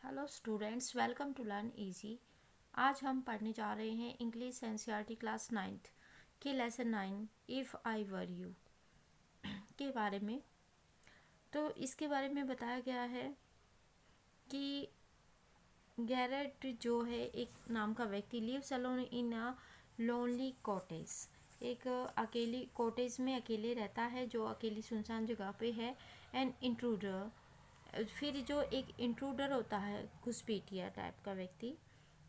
Hello students, welcome to learn easy. आज हम पढ़ने जा रहे हैं इंग्लिश एनसीईआरटी क्लास 9th के lesson 9 if I were you के बारे में। तो इसके बारे में बताया गया है कि गैरेट जो है एक नाम का व्यक्ति lives alone in a lonely cottage, एक अकेली कॉटेज में अकेले रहता है जो अकेली सुनसान जगह पे है। एन इंट्रूडर, फिर जो एक इंट्रूडर होता है घुसपैठिया टाइप का व्यक्ति,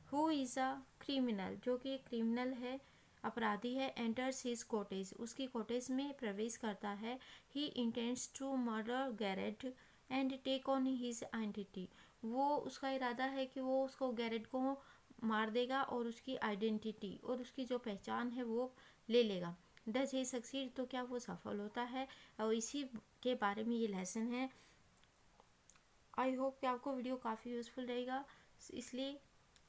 हु इज़ अ क्रिमिनल जो कि एक क्रिमिनल है, अपराधी है, एंटर्स हिज कॉटेज उसकी कॉटेज में प्रवेश करता है। He intends to murder Garrett and take on his identity, वो उसका इरादा है कि वो उसको गैरेट को मार देगा और उसकी आइडेंटिटी और उसकी जो पहचान है वो ले लेगा। डज ही सक्सीड, तो क्या वो सफल होता है, और इसी के बारे में ये लेसन है। आई होप कि आपको वीडियो काफ़ी यूज़फुल रहेगा, इसलिए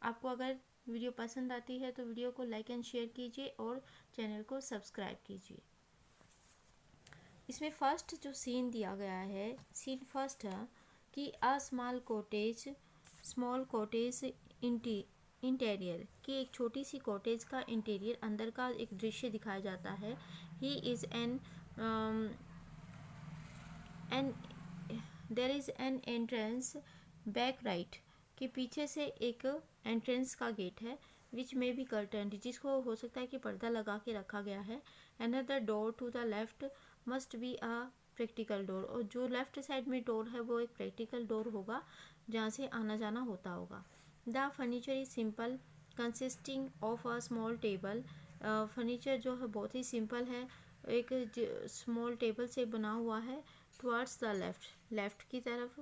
आपको अगर वीडियो पसंद आती है तो वीडियो को लाइक एंड शेयर कीजिए और चैनल को सब्सक्राइब कीजिए। इसमें फर्स्ट जो सीन दिया गया है, सीन फर्स्ट है कि अ स्मॉल कॉटेज इंटीरियर की एक छोटी सी कॉटेज का इंटीरियर अंदर का एक दृश्य दिखाया जाता है। He is an there is an entrance back right, के पीछे से एक एंट्रेंस का गेट है, विच में भी कर्टन, जिसको हो सकता है कि पर्दा लगा के रखा गया है। Another door to the left must be a practical door, और जो लेफ्ट साइड में डोर है वो एक प्रैक्टिकल डोर होगा जहाँ से आना जाना होता होगा। The furniture is simple consisting of a small table, furniture जो है बहुत ही सिंपल है, एक स्मॉल टेबल से बना हुआ है। टुवर्ड्स द लेफ्ट की तरफ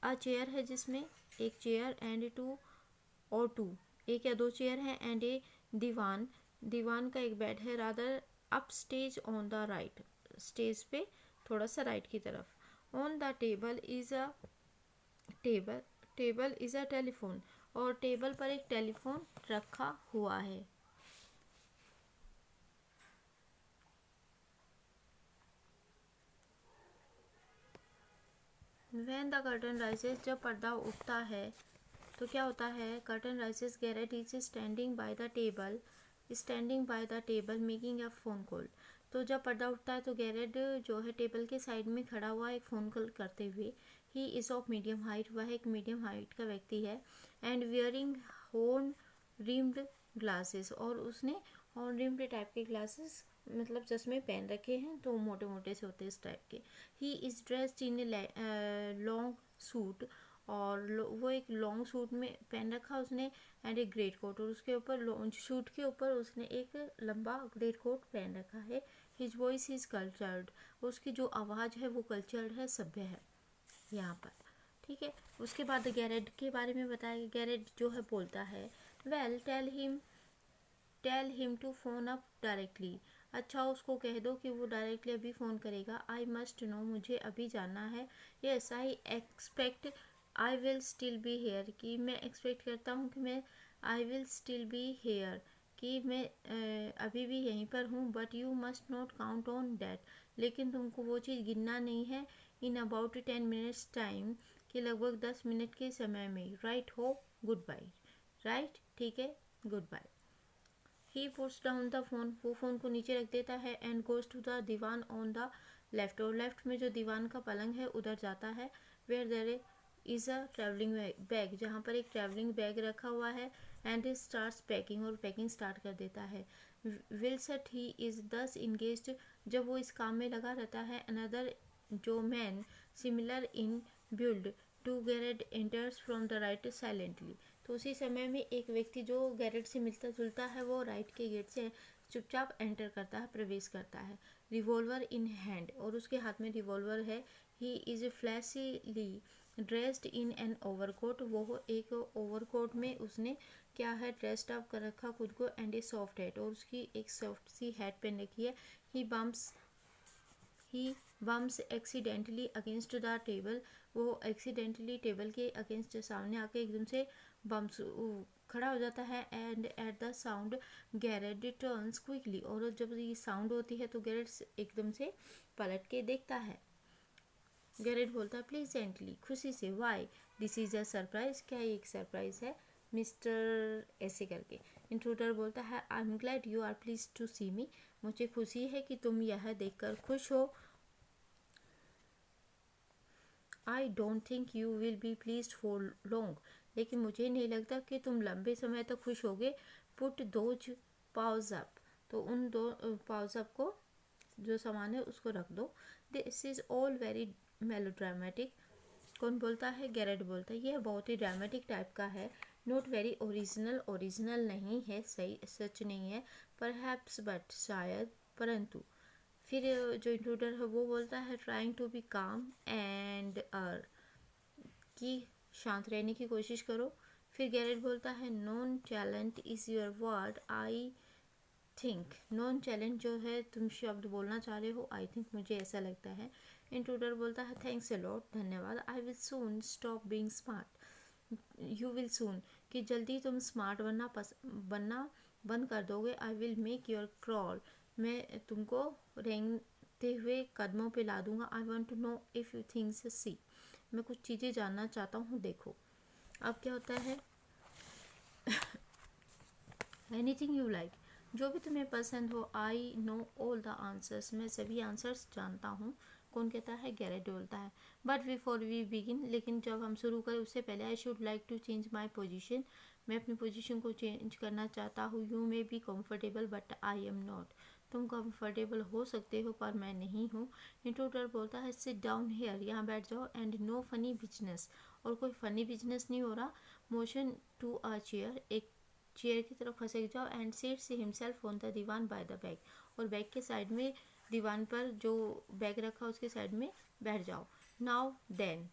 अ चेयर है, जिसमें एक चेयर एंड टू एक या दो चेयर है, एंड ए दीवान का एक बेड है। Rather up stage on the right, stage पे थोड़ा सा राइट की तरफ। On the table is a telephone, और टेबल पर एक टेलीफोन रखा हुआ है। When the curtain rises, जब पर्दा उठता है तो क्या होता है, curtain rises, Garrett is standing by the table making a phone call. तो जब पर्दा उठता है तो गैरेट जो है टेबल के साइड में खड़ा हुआ एक फ़ोन कॉल करते हुए। He is of medium height, वह एक मीडियम हाइट का व्यक्ति है। And wearing horn rimmed glasses, और उसने हॉर्न रिम्ड टाइप के ग्लासेस मतलब चश्मे पहन रखे हैं, तो मोटे मोटे से होते हैं इस टाइप के। He is dressed in long suit, और वो एक लॉन्ग सूट में पहन रखा उसने, एंड एक ग्रेट कोट, और उसके ऊपर सूट के ऊपर उसने एक लंबा ग्रेट कोट पहन रखा है। हिज वॉइस इज कल्चर्ड, उसकी जो आवाज़ है वो कल्चर्ड है, सभ्य है यहाँ पर। ठीक है, उसके बाद गैरेट के बारे में बताया। गैरेट जो है बोलता है, well tell him to phone up directly, अच्छा उसको कह दो कि वो डायरेक्टली अभी फ़ोन करेगा। आई मस्ट नो, मुझे अभी जानना है। Yes I expect I will still be here, कि मैं एक्सपेक्ट करता हूँ कि मैं I will still be here, कि मैं अभी भी यहीं पर हूँ। But you must not count on that, लेकिन तुमको वो चीज़ गिनना नहीं है। इन अबाउट 10 मिनट्स टाइम, कि लगभग 10 मिनट के समय में। राइट हो, गुड बाय, राइट, ठीक है, goodbye. He puts down the phone, वो फ़ोन को नीचे रख देता है। And goes to the divan on the left, और लेफ्ट में जो दीवान का पलंग है उधर जाता है। Where there is a travelling bag, जहाँ पर एक ट्रैवलिंग बैग रखा हुआ है। एंड स्टार्ट्स पैकिंग, और पैकिंग स्टार्ट कर देता है। विल्सट ही इज़ दस इंगेज्ड, जब वो इस काम में लगा रहता है। अनदर जो man similar in build to Garrett enters from the right silently, तो उसी समय में एक व्यक्ति जो गैरेट से मिलता जुलता है वो राइट के गेट से चुपचाप एंटर करता है, प्रवेश करता है। रिवॉल्वर इन हैंड, और उसके हाथ में रिवॉल्वर है। He is flashily dressed in an overcoat, वो एक ओवरकोट में उसने क्या है, ड्रेस्ड अप कर रखा खुद को। एंड ए सॉफ्ट हैट, और उसकी एक सॉफ्ट सी हैट पहन रखी है। He bums accidentally against the table, वो एक्सीडेंटली टेबल के अगेंस्ट सामने आके एकदम से बम्स खड़ा हो जाता है। And at the sound Garrett turns quickly, और जब ये साउंड होती है तो गैरेट एकदम से पलट के देखता है। गैरेट बोलता है प्लीजेंटली, खुशी से, why, this is a surprise, क्या ये एक सरप्राइज है मिस्टर ऐसे करके। इंट्रूडर बोलता है I am glad you are please to see me, मुझे खुशी है कि तुम यह देखकर खुश हो। I don't think you will be pleased for long, लेकिन मुझे नहीं लगता कि तुम लंबे समय तक खुश होगे। पुट दोज पाउज अप, तो उन दो पाउज अप को जो सामान है उसको रख दो। This is all very melodramatic. कौन बोलता है? गैरेट बोलता है यह बहुत ही ड्रामेटिक टाइप का है। नॉट वेरी ओरिजिनल, ओरिजिनल नहीं है, सही सच नहीं है। परहैप्स बट, शायद, परंतु। फिर जो इंट्रूडर है वो बोलता है ट्राइंग टू बी काम एंड कि शांत रहने की कोशिश करो। फिर गैरेट बोलता है nonchalant is your word, I think. Nonchalant जो है तुम शब्द बोलना चाह रहे हो, आई थिंक मुझे ऐसा लगता है। इंट्रूडर बोलता है थैंक्स अ लॉट, धन्यवाद। I will soon stop being smart, you will soon कि जल्दी तुम स्मार्ट बनना बंद कर दोगे। I will make your crawl, मैं तुमको रेंगते हुए कदमों पे ला दूंगा। I want to know if you things see, मैं कुछ चीज़ें जानना चाहता हूँ, देखो। अब क्या होता है एनीथिंग यू लाइक, जो भी तुम्हें पसंद हो। I know all the answers, मैं सभी आंसर्स जानता हूँ। कौन कहता है? गैरेट बोलता है। बट बिफोर वी बिगिन, लेकिन जब हम शुरू करें उससे पहले I should like to change my position, मैं अपनी पोजीशन को चेंज करना चाहता हूँ। You may be comfortable but I am not, तुम कंफर्टेबल हो सकते हो पर मैं नहीं हूँ। इंट्रूडर बोलता है सिट डाउन हेयर, यहाँ बैठ जाओ। एंड नो फनी बिजनेस, और कोई फनी बिजनेस नहीं हो रहा। मोशन टू अ चेयर, एक चेयर की तरफ खसक जाओ। And seats himself on the divan by the bag, और बैग के साइड में, दीवान पर जो बैग रखा उसके साइड में बैठ जाओ। नाउ देन,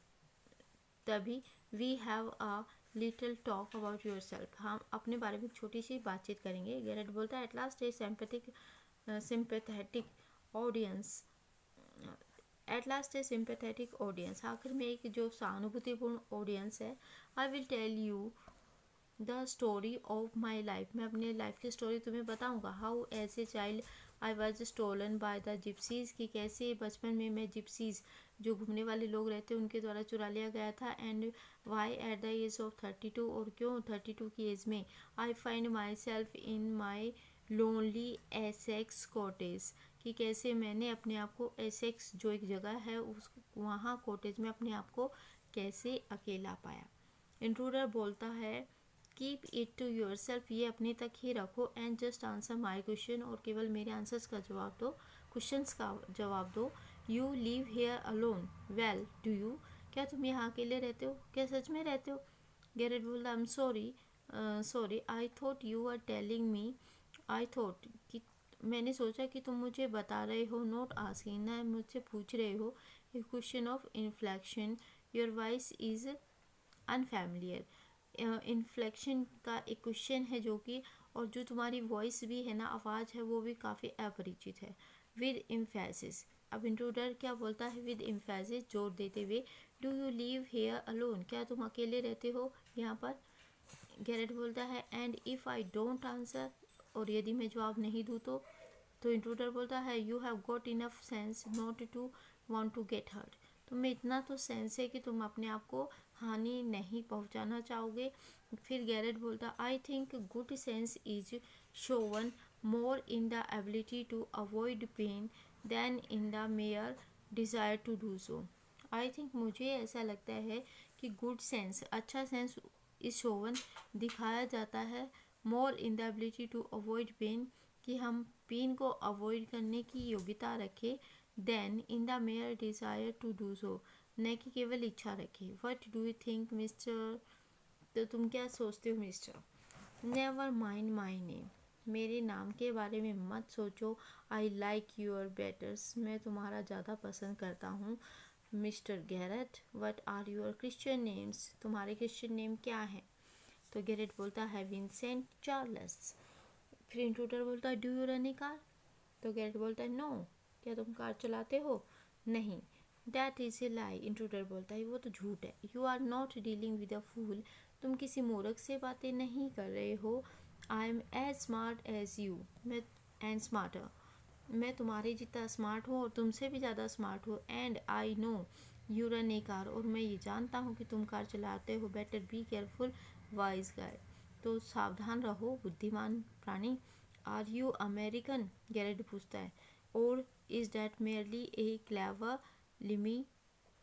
तभी we have a little talk about yourself, हम अपने बारे में छोटी सी बातचीत करेंगे। गैरेट बोलता है at last a sympathetic audience, at last a sympathetic audience, आखिर में एक जो सहानुभूतिपूर्ण ऑडियंस है। I will tell you the story of my life, मैं अपने लाइफ की स्टोरी तुम्हें बताऊंगा। How as a child I was stolen by the gypsies, कि कैसे बचपन में मैं जिप्सीज, जो घूमने वाले लोग रहते हैं, उनके द्वारा चुरा लिया गया था। And why at the age of 32, और क्यों 32 की एज में I find myself in my lonely Essex cottage, कि कैसे मैंने अपने आप को, एसेक्स जो एक जगह है उस वहाँ कॉटेज में अपने आप को कैसे अकेला पाया। इंट्रूडर बोलता है keep it to yourself, ये अपने तक ही रखो। And just answer my question, और केवल मेरे आंसर्स का जवाब दो, क्वेश्चंस का जवाब दो। You live here alone, well do you, क्या तुम यहाँ अकेले रहते हो? क्या सच में रहते हो? गैरेट बोलता I am sorry, I thought you are telling me, I thought कि मैंने सोचा कि तुम मुझे बता रहे हो। नॉट आस्किंग, ना मुझसे पूछ रहे हो। A question of inflection, your voice is unfamiliar, inflection का एक क्वेश्चन है जो कि, और जो तुम्हारी वॉइस भी है ना, आवाज़ है, वो भी काफ़ी अपरिचित है। विद एम्फेसिस, अब इंट्रूडर क्या बोलता है? विद एम्फेसिस, जोर देते हुए। Do you live here alone, क्या तुम अकेले रहते हो यहाँ पर? गैरेट बोलता है and if I don't answer, और यदि मैं जवाब नहीं दूँ तो इंट्रूडर बोलता है you have got enough sense not to want to get hurt, तुम्हें इतना तो सेंस है कि तुम अपने आप को हानि नहीं पहुंचाना चाहोगे। फिर गैरेट बोलता I think good sense is shown more in the ability to avoid pain than in the mere desire to do so. I think, मुझे ऐसा लगता है कि गुड सेंस, अच्छा सेंस इस शोवन दिखाया जाता है more in the ability to avoid pain, कि हम पेन को अवॉइड करने की योग्यता रखें, then in the mere desire to do so, न कि केवल इच्छा रखें। What do you think mister, तो तुम क्या सोचते हो mister? Never mind my name, मेरे नाम के बारे में मत सोचो। आई लाइक यूर बेटर्स, मैं तुम्हारा ज़्यादा पसंद करता हूँ। Mister Garrett, what are your Christian names, तुम्हारे क्रिश्चियन नेम क्या हैं? तो गैरेट बोलता है विंसेंट चार्ल्स। फिर इंट्रूडर बोलता है do you run a car, तो गैरेट बोलता है नो, क्या तुम कार चलाते हो? नहीं। That is a lie, intruder बोलता है वो तो झूठ है। You are not dealing with a fool, तुम किसी मूर्ख से बातें नहीं कर रहे हो। I am as smart as you, मैं एंड स्मार्टर, मैं तुम्हारे जितना स्मार्ट हूँ और तुमसे भी ज़्यादा स्मार्ट हूँ। And I know you run a car, और मैं ये जानता हूँ कि तुम कार चलाते हो। बेटर बी केयरफुल वाइज गाय, तो सावधान रहो बुद्धिमान प्राणी। आर यू अमेरिकन, गैरेट पूछता है, और is that merely a clever limey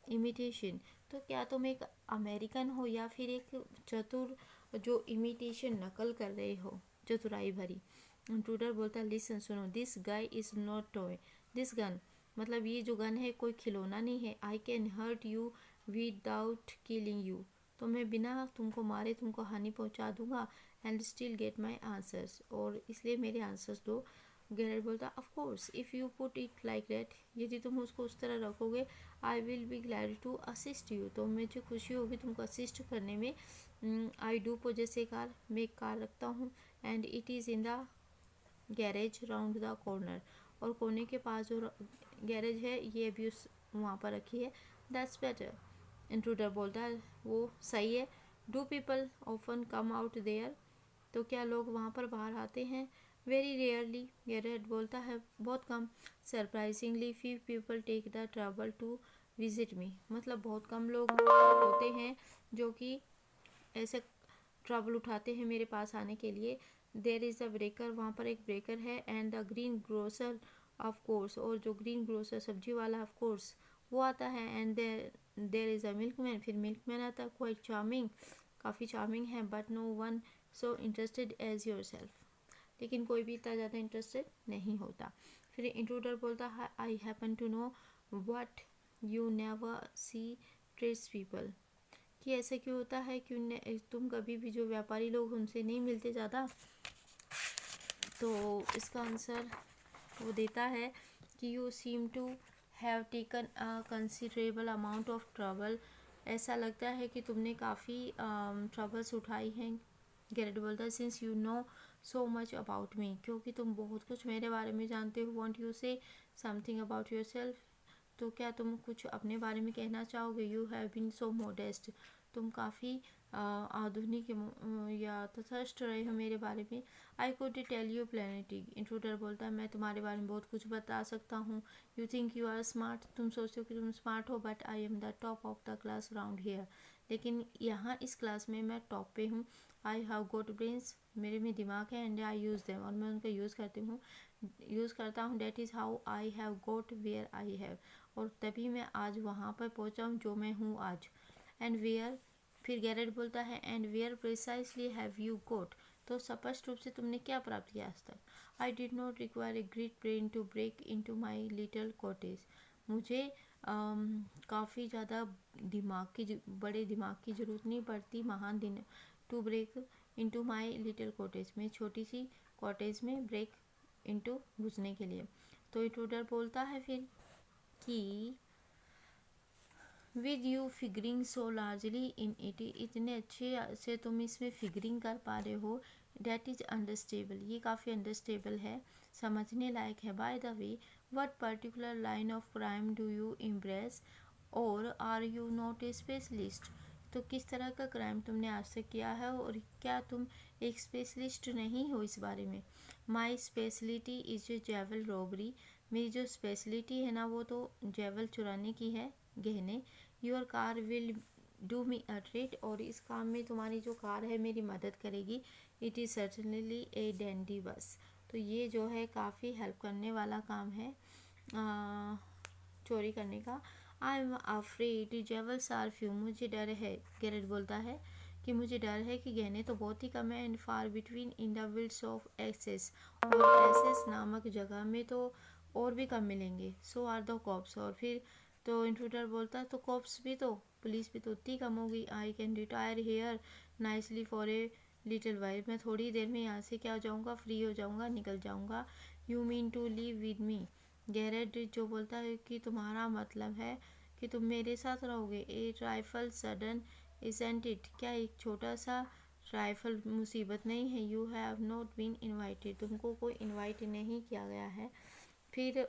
imitation, तो क्या तुम एक अमेरिकन हो या फिर एक चतुर जो इमिटेशन नकल कर रहे हो, चतुराई भरी। इंट्रूडर बोलता है, लिसन सुनो, this guy is not toy, this gun, मतलब ये जो गन है कोई खिलौना नहीं है। I can hurt you without killing you, तो मैं बिना तुमको मारे तुमको हानि पहुंचा दूंगा, and still get my answers, और इसलिए मेरे आंसर्स दो। गैरेट बोलता, of course if you put it like that, यदि तुम उसको उस तरह रखोगे, I will be glad to assist you, तो मुझे खुशी होगी तुमको असिस्ट करने में। I do poses A car, मैं एक कार रखता हूँ, and it is in the garage round the corner, और कोने के पास जो गैरेज है ये भी उस वहाँ पर रखी है। दैट्स बेटर, इंट्रूडर बोलता है, वो सही है। Do people often come out there, तो क्या लोग वहाँ पर बाहर आते हैं। वेरी रेयरली, गैरेट बोलता है, बहुत कम। Surprisingly few people take the trouble to visit me, मतलब बहुत कम लोग होते हैं जो कि ऐसे ट्रबल उठाते हैं मेरे पास आने के लिए। देर इज़ अ ब्रेकर, वहाँ पर एक ब्रेकर है, and the green grocer of course, और जो ग्रीन ग्रोसर सब्जी वाला ऑफ कोर्स वो आता है, and there is a milkman, फिर मिल्कमैन आता है, क्वाइट चार्मिंग, काफ़ी चार्मिंग है, but no one so interested as yourself, लेकिन कोई भी इतना ज़्यादा इंटरेस्टेड नहीं होता। फिर इंट्रूडर बोलता है, I happen to know what you never see trace people, कि ऐसा क्यों होता है कि तुम कभी भी जो व्यापारी लोग उनसे नहीं मिलते ज़्यादा। तो इसका आंसर वो देता है कि you seem to have taken a considerable amount of trouble, ऐसा लगता है कि तुमने काफ़ी ट्रबल्स उठाई हैं। गैरेट बोलता है, since you know so much about me, क्योंकि तुम बहुत कुछ मेरे बारे में जानते हो। Won't you say something about yourself, तो क्या तुम कुछ अपने बारे में कहना चाहोगे। You have been so modest, तुम काफ़ी आधुनिक या तथस्थ रहे हो मेरे बारे में। I could tell you plenty, intruder बोलता है, मैं तुम्हारे बारे में बहुत कुछ बता सकता हूँ। You think you are smart, तुम सोचते हो कि तुम स्मार्ट हो, but I am the top of the class around here, लेकिन यहाँ इस क्लास में मैं टॉप पे हूँ। आई हैव गोट ब्रेन्स, मेरे में दिमाग है, एंड आई यूज़ देम, और मैं उनका यूज़ करता हूँ। That is how I have got where I have, और तभी मैं आज वहाँ पर पहुँचा हूँ जो मैं हूँ आज। एंड वेयर, फिर गैरेट बोलता है, and where precisely have you got, तो स्पष्ट रूप से तुमने क्या प्राप्त किया आज तक। I did not require a great brain to break into my little cottage, मुझे काफ़ी ज़्यादा बड़े दिमाग की ज़रूरत नहीं पड़ती महान दिन to break into my little cottage, में छोटी सी कॉटेज में ब्रेक इनटू घुसने के लिए। तो इंट्रूडर बोलता है फिर कि with you figuring so largely in it, इतने अच्छे से तुम इसमें फिगरिंग कर पा रहे हो। डैट इज़ अंडरस्टेबल, ये काफ़ी अंडरस्टेबल है, समझने लायक है। By the way, what particular line of crime do you embrace, और are you not a specialist, तो किस तरह का क्राइम तुमने आज तक किया है, और क्या तुम एक स्पेशलिस्ट नहीं हो इस बारे में। माई स्पेशलिटी इज़ जेवल रॉबरी, मेरी जो स्पेशलिटी है ना वो तो जेवल चुराने की है, गहने। Your car will do me a treat, और इस काम में तुम्हारी जो कार है मेरी मदद करेगी। It is certainly A Dandy बस, तो ये जो है काफ़ी हेल्प करने वाला काम है चोरी करने का। I am afraid jewels are few, मुझे डर है, गैरेट बोलता है कि मुझे डर है कि गहने तो बहुत ही कम है, and far between in the wilds of Essex, और एक्सेस नामक जगह में तो और भी कम मिलेंगे। सो आर द कॉप्स, और फिर तो इंट्रूडर बोलता है, तो कॉप्स भी तो, पुलिस भी तो उतनी कम होगी। I can retire here nicely for a little while, मैं थोड़ी देर में यहाँ से क्या हो जाऊँगा, फ्री हो जाऊँगा, निकल जाऊँगा। You mean to leave with me, Garrett जो बोलता है कि तुम्हारा मतलब है कि तुम मेरे साथ रहोगे। A trifle sudden isn't it, क्या एक छोटा सा ट्राइफल मुसीबत नहीं है। You have not been invited, तुमको कोई इन्वाइट नहीं किया गया है। फिर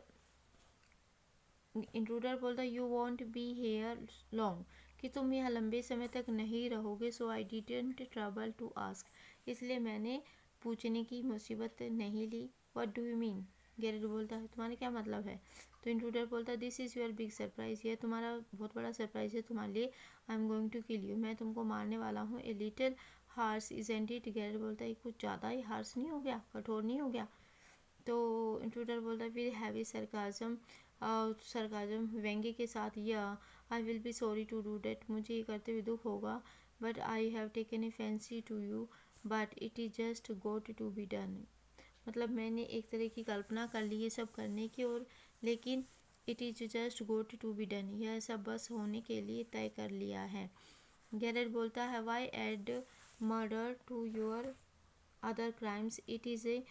इंट्रूडर बोलता है, you won't be here long, कि तुम यहाँ लंबे समय तक नहीं रहोगे। So I didn't trouble to ask, इसलिए मैंने पूछने की मुसीबत नहीं ली। What do you mean, Garrett बोलता है तुम्हारा क्या मतलब है? तो इंट्रूडर बोलता है this is your big surprise, ये तुम्हारा बहुत बड़ा सरप्राइज है तुम्हारे लिए। I am going to kill you, मैं तुमको मारने वाला हूँ। A little harsh isn't it? Garrett बोलता है कुछ ज़्यादा ही हार्श नहीं हो गया, कठोर नहीं हो गया? तो इंट्रूडर बोलता है फिर हैवी सरकाजम, सरकाजम व्यंग्य के साथ, या I will be sorry to do that, मुझे ये करते हुए दुख होगा। But I have taken a fancy to you but it is just got to be done, मतलब मैंने एक तरह की कल्पना कर ली ये सब करने की, और लेकिन it is just got to be done, यह सब बस होने के लिए तय कर लिया है। गैरेट बोलता है why add murder to your other crimes, it is a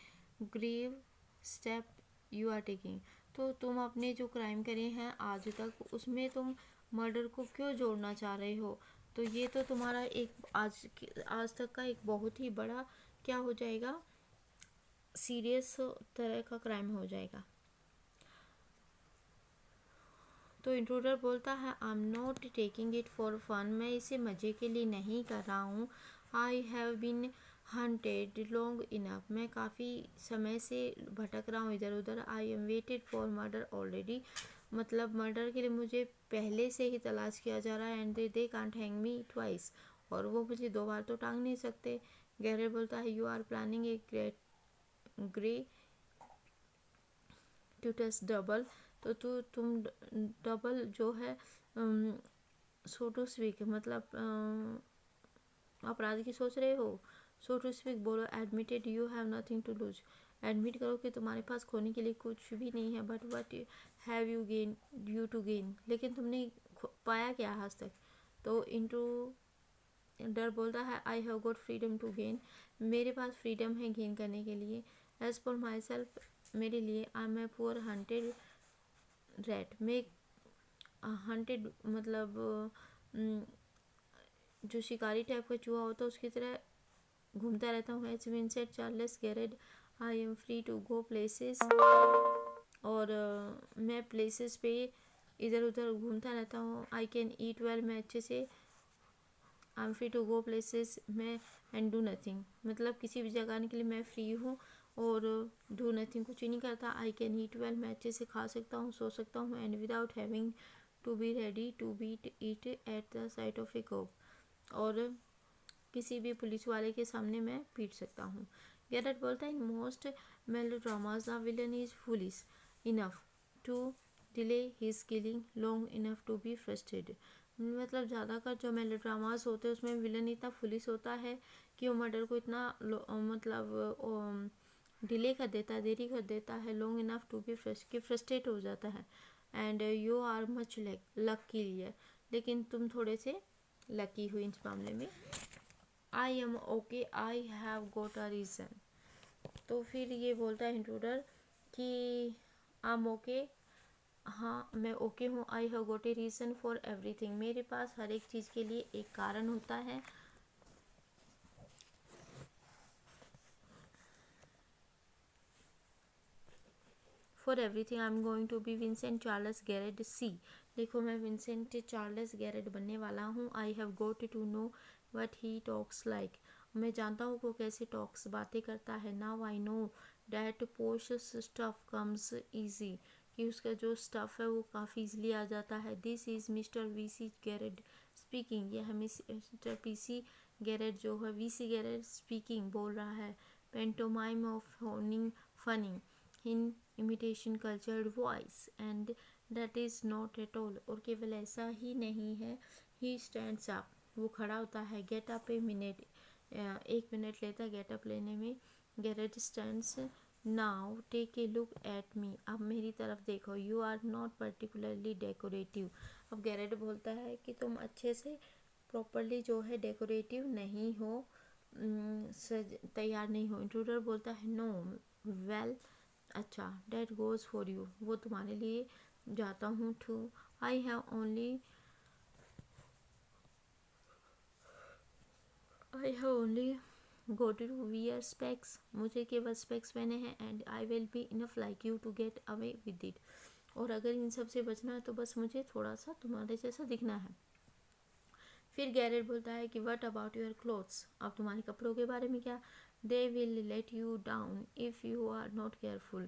grave step you are taking, तो तुम अपने जो क्राइम करे हैं आज तक उसमें तुम मर्डर को क्यों जोड़ना चाह रहे हो? तो ये तो तुम्हारा एक आज तक का एक बहुत ही बड़ा क्या हो जाएगा, सीरियस तरह का क्राइम हो जाएगा। तो इंट्रूडर बोलता है I am not taking it for fun, मैं इसे मज़े के लिए नहीं कर रहा हूँ। I have been hunted long enough, मैं काफ़ी समय से भटक रहा हूँ इधर उधर। I am wanted for murder already, मतलब मर्डर के लिए मुझे पहले से ही तलाश किया जा रहा है। And they can't hang me twice, और वो मुझे 2 बार तो टांग नहीं सकते। गैरेट बोलता है you are planning a grey tutus double, तो तुम डबल जो है सो टू स्पीक, मतलब अपराध की सोच रहे हो। सो टू स्पीक बोलो, admitted you have nothing to lose, admit करो कि तुम्हारे पास खोने के लिए कुछ भी नहीं है। But what have you gain you to gain, लेकिन तुमने पाया क्या आज तक? तो इंटू डर बोलता है I have got freedom to gain, मेरे पास फ्रीडम है गेन करने के लिए। एज फॉर माई सेल्फ, मेरे लिए I am a poor hunted rat, मैं हंटेड मतलब जो शिकारी टाइप का चूहा होता है उसकी तरह घूमता रहता हूँ। H Vincent Charles Garrett, I am free to go places, और मैं प्लेसेस पे इधर उधर घूमता रहता हूँ। आई कैन ईट वेल, मैं अच्छे से, I am free to go places मैं, एंड डू नथिंग, मतलब किसी भी जगह आने के लिए मैं फ्री हूँ, और डू नथिंग कुछ ही नहीं करता। आई कैन ईट वेल, मैं अच्छे से खा सकता हूँ, सो सकता हूँ। And without having to be ready to beat it at the sight of a cop, और किसी भी पुलिस वाले के सामने मैं पीट सकता हूँ। गैरेट बोलता है in most melodramas the villain is foolish enough to delay his killing long enough to be frustrated, मतलब ज़्यादातर जो मेलोड्रामास होते हैं उसमें विलन इतना फुलिश होता है कि वो मर्डर को इतना मतलब डिले कर देता है, देरी कर देता है, long enough to be frustrate हो जाता है। And you are much luckier, लेकिन तुम थोड़े से लकी हुई इस मामले में। I am okay, I have got a reason, तो फिर ये बोलता है इंट्रूडर कि आई एम ओके, हाँ मैं ओके हूँ। I have goat a reason for everything, मेरे पास हर एक चीज़ के लिए एक कारण होता है। For everything I am going to be Vincent Charles Garrett see, देखो मैं विंसेंट चार्ल्स गैरेट बनने वाला हूँ। I have got to know what he talks like, मैं जानता हूँ वो कैसे टॉक्स बातें करता है। Now I know that posh stuff comes easy, कि उसका जो स्टफ़ है वो काफ़ी ईजिली आ जाता है। This is mister V C Garrett speaking, यह मिस्टर पी सी गैरेट जो है वी सी गैरेट स्पीकिंग बोल रहा है। Pantomime of honing funny in imitation cultured voice and that is not at all, और केवल ऐसा ही नहीं है। ही स्टैंड्स अप, वो खड़ा होता है। Get up a minute, 1 minute लेता है गेट अप लेने में। Garrett stands now take a look at me, अब मेरी तरफ देखो। You are not particularly decorative, अब गैरेट बोलता है कि तुम अच्छे से प्रॉपरली जो है डेकोरेटिव नहीं हो, तैयार नहीं हो। इंट्रूडर बोलता है नो वेल, अच्छा डेट गोज़ फॉर यू, वो तुम्हारे लिए जाता हूँ। Too I have only go to wear specs, मुझे केवल स्पेक्स पहने हैं। And I will be enough like you to get away with it, और अगर इन सब से बचना है तो बस मुझे थोड़ा सा तुम्हारे जैसा दिखना है। फिर गैरेट बोलता है कि व्हाट अबाउट योर क्लोथ्स, अब तुम्हारे कपड़ों के बारे में क्या? They will let you down if you are not careful,